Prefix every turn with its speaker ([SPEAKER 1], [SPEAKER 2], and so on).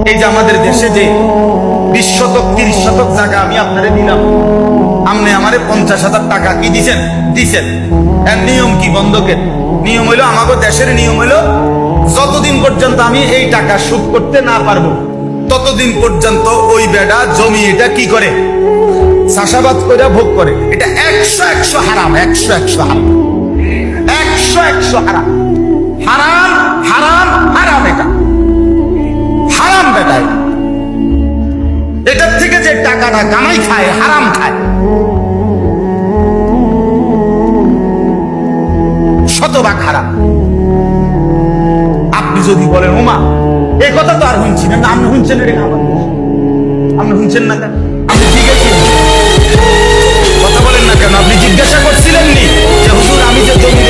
[SPEAKER 1] এই যে আমাদের দেশে যে 20 শতক 30 শতক জায়গা আমি আপনারে দিলাম, আপনি আমারে 50,000 টাকা কি দিছেন? দিছেন। এর নিয়ম কি? বন্ধকের নিয়ম হইলো, আমাদের দেশের নিয়ম হইলো, যতদিন পর্যন্ত আমি এই টাকা শোধ করতে না পারবো ততদিন পর্যন্ত ওই বেটা জমি এটা কি করে? চাষাবাদ করে ভোগ করে। এটা 100 হারাম, 100 হারাম, 100 হারাম, হারাম হারাম হারাম। এটা হারাম বেটা। এটার থেকে যে টাকাটা কামাই খায়, হারাম খায়, শতভাগ হারাম। আপনি যদি বলেন ওমা এই কথা তো আর শুনছি না, আপনি শুনছেন, এটা আমার আপনি শুনছেন না কেন? আপনি জিজ্ঞাসা কথা বলেন না কেন? আপনি জিজ্ঞাসা করছিলেন নি যে হুজুর আমি যে জমি